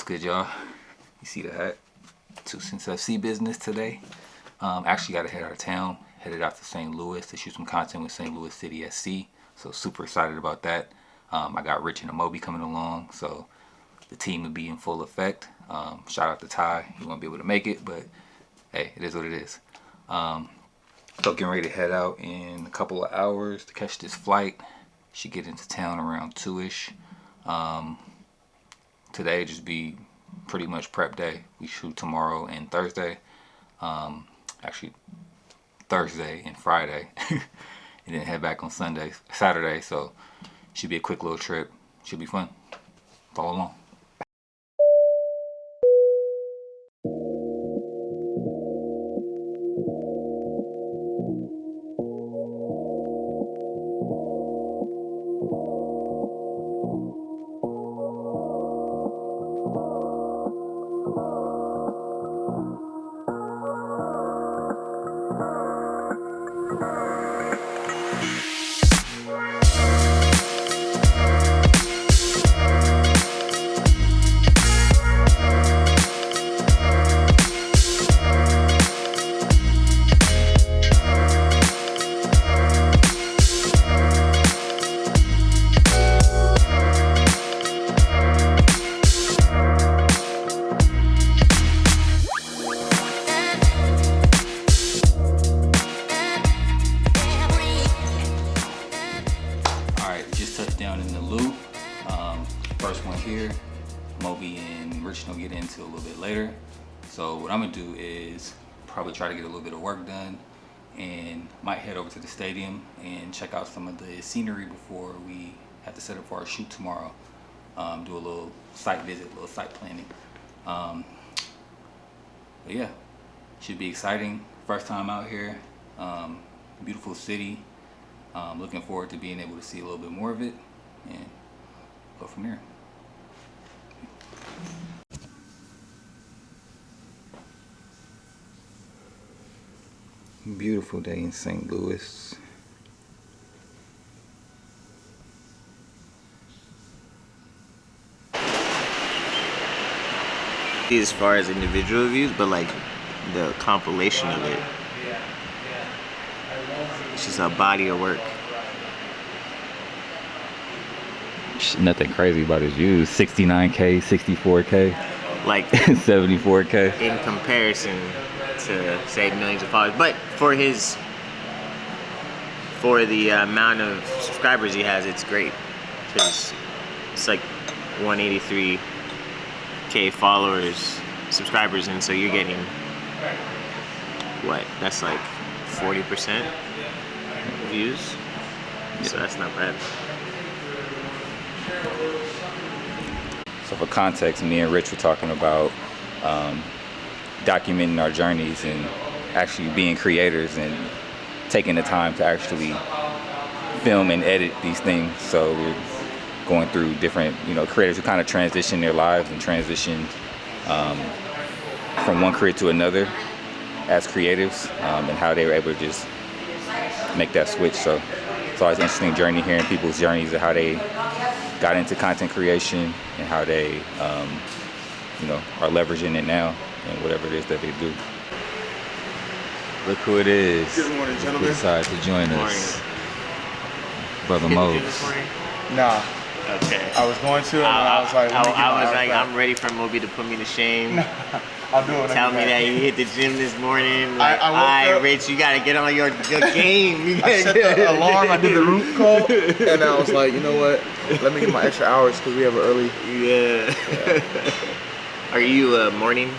What's good, y'all? You see the hat? 2 Cents FC business today. Actually got to head out of town. Headed out to St. Louis to shoot some content with St. Louis City SC. So super excited about that. I got Rich and Amobi coming along, so the team will be in full effect. Shout out to Ty. He won't be able to make it, but hey, it is what it is. So getting ready to head out in a couple of hours to catch this flight. Should get into town around 2-ish. Today just be pretty much prep day. We shoot tomorrow and Thursday. Actually Thursday and Friday. And then head back on Saturday. So should be a quick little trip. Should be fun. Follow along. Down in the loop. First one here. Moby and Rich will get into a little bit later. So what I'm gonna do is probably try to get a little bit of work done and might head over to the stadium and check out some of the scenery before we have to set up for our shoot tomorrow. Do a little site visit, a little site planning. But yeah, should be exciting. First time out here. Beautiful city. Looking forward to being able to see a little bit more of it and go from there. Beautiful day in St. Louis. As far as individual views, but like the compilation of it, it's just a body of work. Nothing crazy about his views. 69K, 64K, Like 74K. in comparison to say millions of followers, but for the amount of subscribers he has, it's great because it's like 183K subscribers, and so you're getting what? That's like 40% views. So that's not bad. So for context, me and Rich were talking about documenting our journeys and actually being creators and taking the time to actually film and edit these things. So we're going through different, creators who kind of transition their lives and transition from one career to another as creatives, and how they were able to just make that switch. So it's always an interesting journey hearing people's journeys of how they got into content creation and how they, are leveraging it now and whatever it is that they do. Look who it is. Good morning, gentlemen. Decided to join us. Brother Hit the Mose. gym this morning? Nah, Okay. I was going to, and I was like, let me get my hours back. I'm ready for Moby to put me to shame. I'll do it. Tell me that you hit the gym this morning. Like, I woke all right, up- Rich, you gotta get on your game. You I set gotta the alarm, I did the root call, and I was like, you know what? Let me get my extra hours because we have an early. Yeah. Are you a morning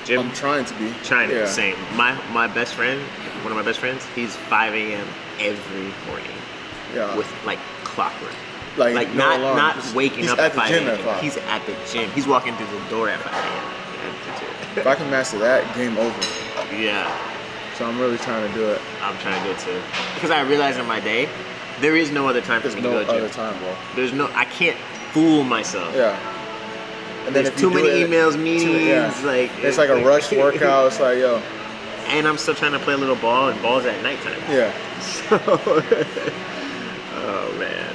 gym? I'm trying to be. Trying to. Yeah. Same. My best friend, one of my best friends, he's 5 a.m. every morning Yeah. with like clockwork. Like no not alarm. not Just- waking he's up at at the 5 gym a.m. at 5. He's at the gym. He's walking through the door at 5 a.m. If I can master that, game over. Yeah, So I'm really trying to do it. I'm trying to do it too. Because I realize in my day, there is no other time for There's me to no go to other gym. time, bro. I can't fool myself. Yeah. And There's if you too do many it- means, meetings, yeah. like It's like a rushed workout. It's like, yo, and I'm still trying to play a little ball, and ball's at nighttime. yeah. So, oh man.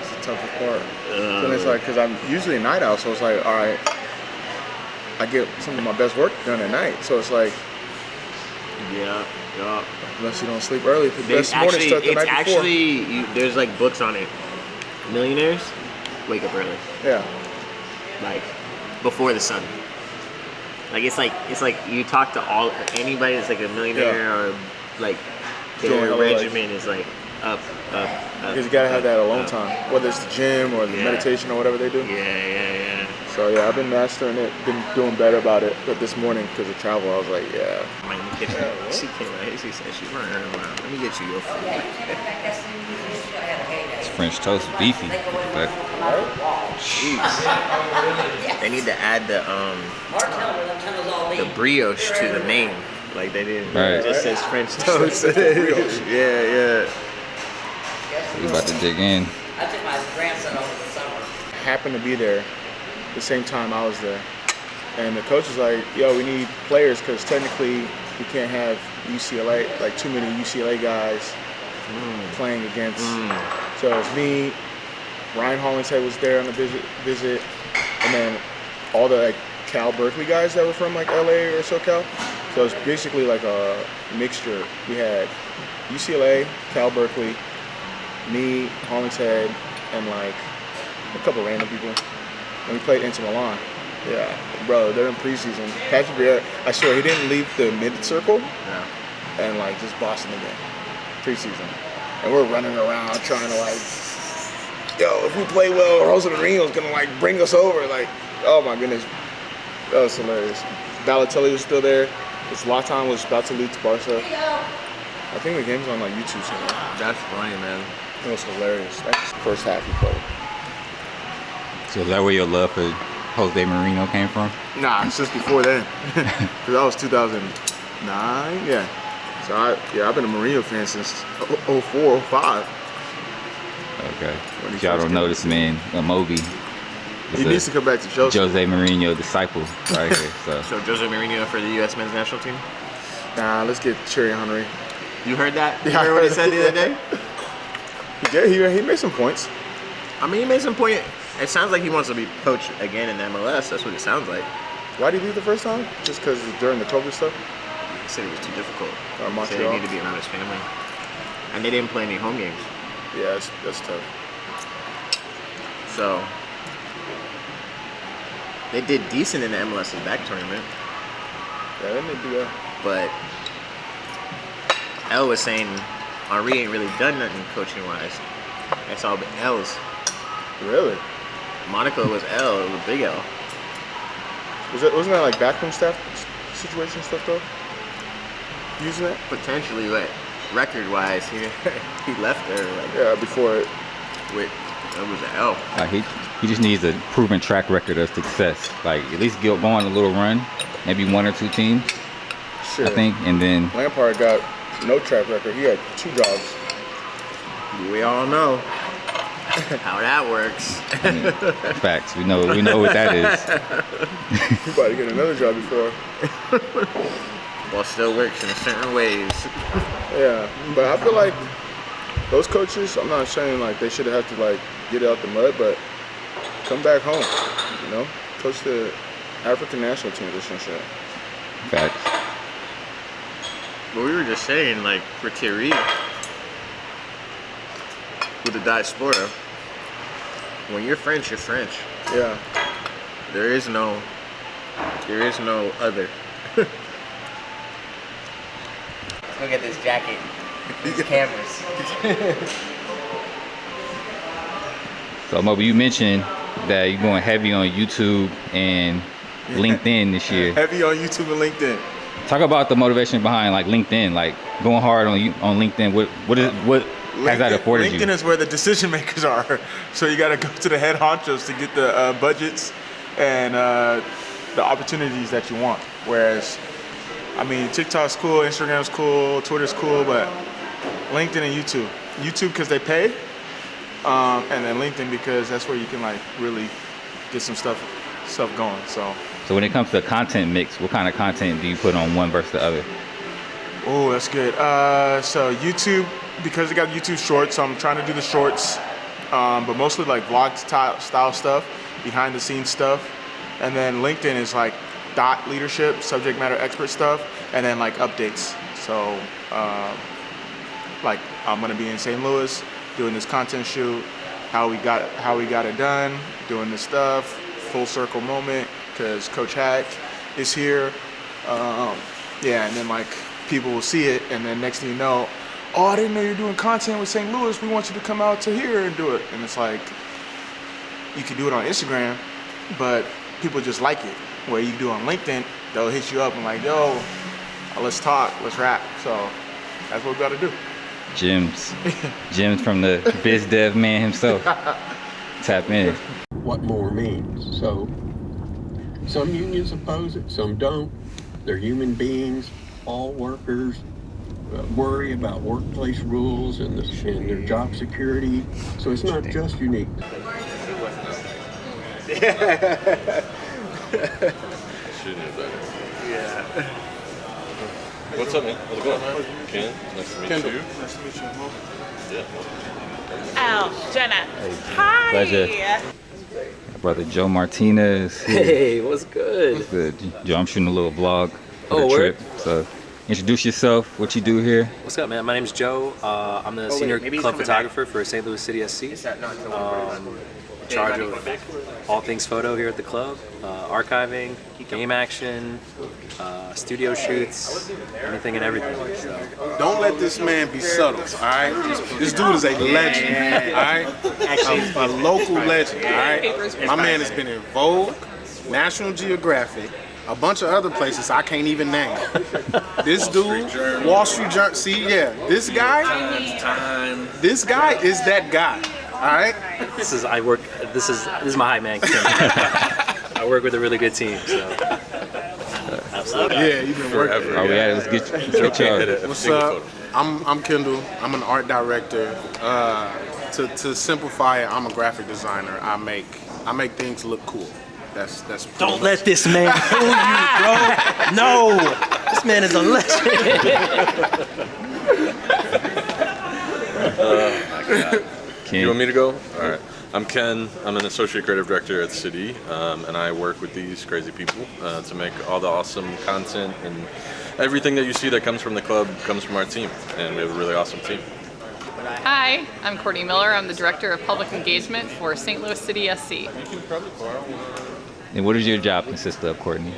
It's the toughest part. And it's like, because I'm usually a night owl, so it's like, all right, I get some of my best work done at night. So it's like, Yeah. unless you don't sleep early, the There's best morning actually, start the it's night before. actually, there's like books on it. Millionaires wake up early, Yeah. like before the sun. Like it's like you talk to anybody that's like a millionaire or like Doing their hella, like- regimen is like up. Because you gotta have that alone up. time, whether it's the gym or the Yeah. meditation or whatever they do. Yeah. So yeah, I've been mastering it, been doing better about it. But this morning, because of travel, I was like, yeah. I'm in the kitchen. She came out here. She said she's running around. Let me get you your food. It's French toast beefy. But Jeez. They need to add the brioche to the name. Like they didn't. Right. It just says French toast. Brioche. yeah. we about to dig in. I took my grandson over the summer. Happened to be there the same time I was there. And the coach was like, yo, we need players because technically we can't have UCLA, like too many UCLA guys playing against. So it was me, Ryan Hollingshead was there on the visit, and then all the like Cal Berkeley guys that were from like LA or SoCal. So it's basically like a mixture. We had UCLA, Cal Berkeley, me, Hollingshead, and like a couple random people. And we played Inter Milan. Yeah, bro, they're in preseason. Patrick Vieira, I swear he didn't leave the mid-circle and like just bossing the game. Preseason. And we're running around trying to like, yo, if we play well, Rosa Mourinho's gonna like bring us over. Like, oh my goodness. That was hilarious. Balotelli was still there. Zlatan was about to leave to Barca. I think the game's on like YouTube somewhere. That's funny, man. It was hilarious. That's the first half he played. So is that where your love for Jose Mourinho came from? Nah, since before then. Because that was 2009. Yeah. So I've been a Mourinho fan since 04, 05. Okay. When he If y'all first don't came. know this man, Moby. He needs to come back to Chelsea. Jose Mourinho disciple right here. So So Jose Mourinho for the U.S. men's national team. Nah, let's get Thierry Henry. You heard that? You Yeah, I heard what he heard said the other that. day? He made some points. I mean, he made some point. It sounds like he wants to be coached again in the MLS. That's what it sounds like. Why did he leave the first time? Just because during the COVID stuff? He said it was too difficult. He said Montreal. he needed to be around his family. And they didn't play any home games. Yeah, that's tough. So they did decent in the MLS's back tournament. Yeah, they didn't do that. But L was saying Henri ain't really done nothing coaching wise. That's all but L's. Really? Monaco was L, it was a big L. Wasn't that like backroom staff situation stuff though? Using that? Potentially, but record wise, he left there like Yeah, before it. with it was an L. like he just needs a proven track record of success. Like at least go on a little run, maybe one or two teams, Shit. I think, and then Lampard got no track record. He had 2 jobs. We all know how that works. I mean, facts. We know what that is. He about to get another job before. Well, still works in certain ways. Yeah, but I feel like those coaches, I'm not saying like they should have had to like get out the mud, but come back home, you know? Coach the African national team or some shit. Facts. But we were just saying, like, for Thierry, with the diaspora, when you're French, you're French. Yeah. There is no other. Let's go get this jacket. These cameras. So Moby, you mentioned that you're going heavy on YouTube and LinkedIn this year. Heavy on YouTube and LinkedIn. Talk about the motivation behind like LinkedIn, like going hard on LinkedIn. What has that afforded LinkedIn you? is where the decision makers are. So you got to go to the head honchos to get the budgets and the opportunities that you want. Whereas, I mean, TikTok's cool, Instagram's cool, Twitter's cool, but LinkedIn and YouTube. YouTube because they pay, and then LinkedIn because that's where you can like really get some stuff going. So when it comes to content mix, what kind of content do you put on one versus the other? Oh, that's good. So YouTube, because they got YouTube Shorts, so I'm trying to do the shorts, but mostly like vlog style stuff, behind the scenes stuff. And then LinkedIn is like thought leadership, subject matter expert stuff, and then like updates. So like I'm gonna be in St. Louis doing this content shoot, how we got it done, doing this stuff, full circle moment because Coach Hack is here. Yeah, and then like people will see it, and then next thing you know, oh, I didn't know you're doing content with St. Louis. We want you to come out to here and do it. And it's like, you can do it on Instagram, but people just like it. Where you do on LinkedIn, they'll hit you up and like, yo, let's talk, let's rap. So that's what we got to do. Gems from the biz dev man himself. Tap in. What more means. So some unions oppose it, some don't. They're human beings. All workers worry about workplace rules and their job security. So it's not just unique. What's up, man? How's it going? Ken, nice to meet Kendall. you. Nice to meet you. Yeah. Oh, Jenna. Hi. Pleasure. Brother Joe Martinez. Here. Hey, what's good? Good. Joe, I'm shooting a little vlog for Oh, the word? trip. So introduce yourself, what you do here. What's up, man? My name's Joe. I'm the senior club photographer for St. Louis City SC. In charge of all things photo here at the club, archiving, game action, studio shoots, anything and everything. So. Don't let this man be subtle, all right? This dude is a legend, all right? A local legend, all right? My man has been in Vogue, National Geographic, a bunch of other places I can't even name. This dude, Wall Street Journal, see, yeah, this guy is that guy, all right? This is my hype man. I work with a really good team, so. Absolutely. Yeah, you've been working. Oh, yeah, let's get y'all. What's up? I'm Kendall. I'm an art director. To simplify it, I'm a graphic designer. I make things look cool. That's Don't let this man fool you, bro. No, this man is a legend. Oh my God. Ken. You want me to go? All right. I'm Ken. I'm an associate creative director at City, and I work with these crazy people to make all the awesome content, and everything that you see that comes from the club comes from our team, and we have a really awesome team. Hi, I'm Courtney Miller. I'm the Director of Public Engagement for St. Louis City SC. And what does your job consist of, Courtney?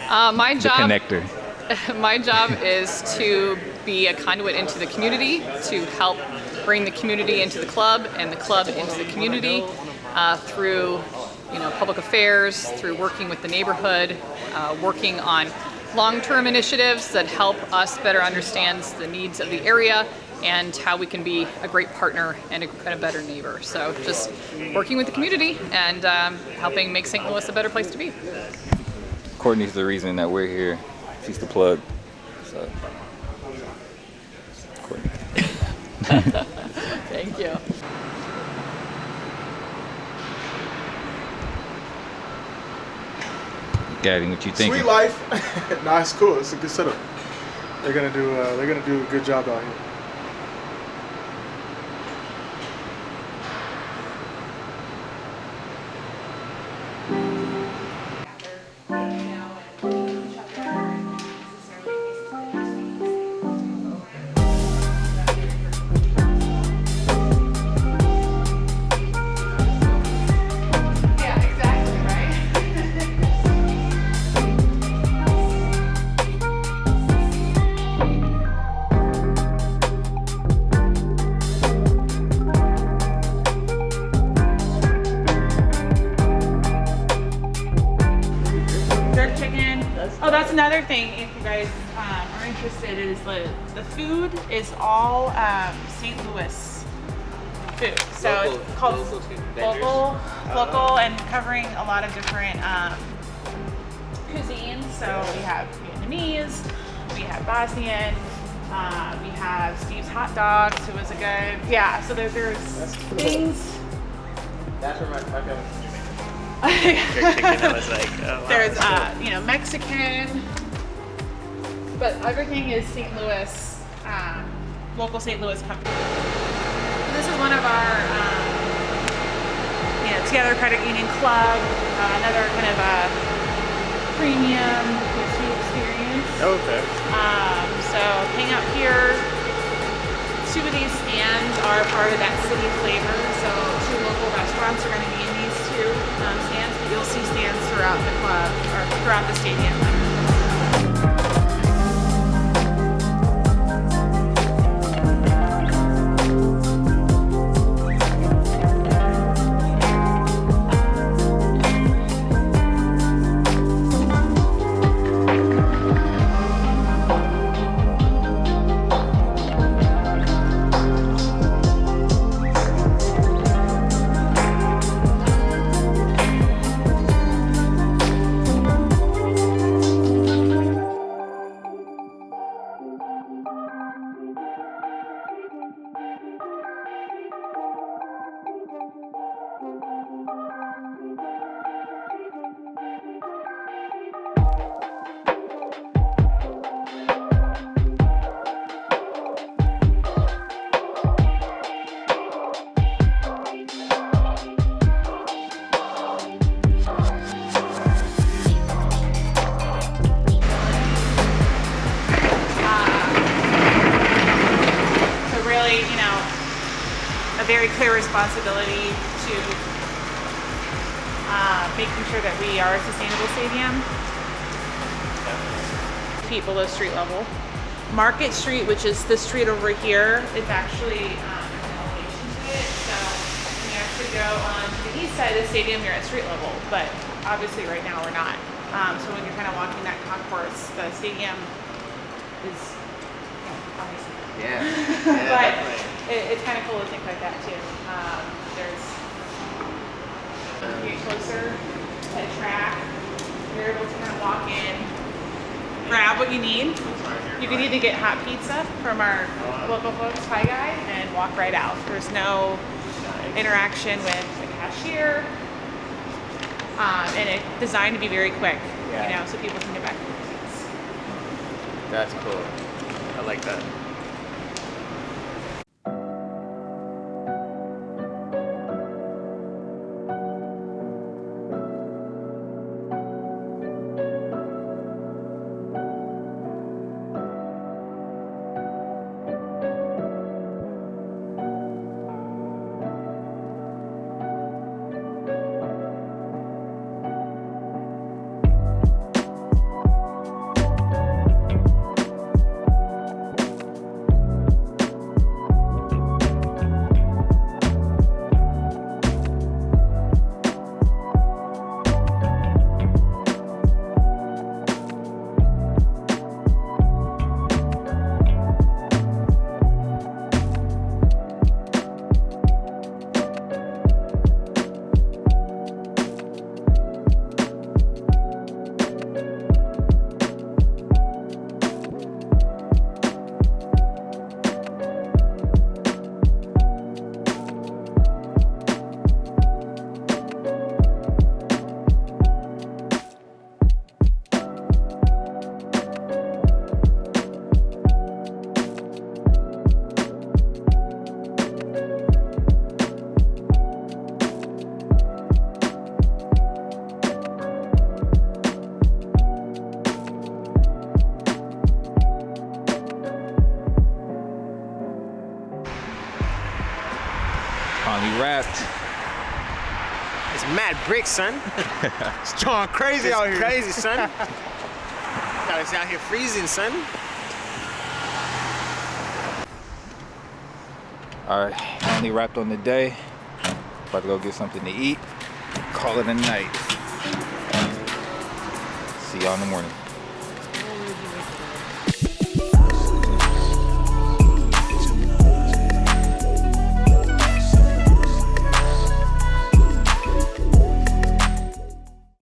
My The job connector. My job is to be a conduit into the community, to help bring the community into the club and the club into the community through public affairs, through working with the neighborhood, working on long-term initiatives that help us better understand the needs of the area and how we can be a great partner and a better neighbor. So just working with the community and helping make St. Louis a better place to be. Courtney's the reason that we're here. She's the plug. So, Courtney. Thank you. Gaddy, what you think? Sweet life. Nah, it's cool. It's a good setup. They're gonna do a good job out here. Jerk chicken. Oh, that's another thing. If you guys are interested, is the food is all St. Louis food. So it's called local, and covering a lot of different cuisines. So we have Vietnamese, we have Bosnian, we have Steve's hot dogs, who was a good So there's things. That's where my family. There's Mexican, but everything is St. Louis, local St. Louis company. This is one of our Together Credit Union Club, another kind of premium PSP experience. Okay. So hang out here. 2 of these stands are part of that city flavor. So 2 local restaurants are going to be in these 2 stands, but you'll see stands throughout the club or throughout the stadium. A very clear responsibility to making sure that we are a sustainable stadium. Feet below street level. Market Street, which is the street over here, it's actually an elevation to it. So when you actually go on to the east side of the stadium, you're at street level. But obviously right now we're not. So when you're kind of walking that concourse, the stadium is obviously. Yeah. But it's kind of cool to think like that too. You get closer to the track, you're able to kind of walk in, grab what you need. You can either get hot pizza from our local folks, Pie Guy, and walk right out. There's no interaction with the cashier, and it's designed to be very quick, so people can get back to their seats. That's cool. I like that. Finally wrapped. It's mad brick, son. It's John crazy It's out here. crazy, son. Got us out here freezing, son. All right, finally wrapped on the day. About to go get something to eat. Call it a night. See y'all in the morning.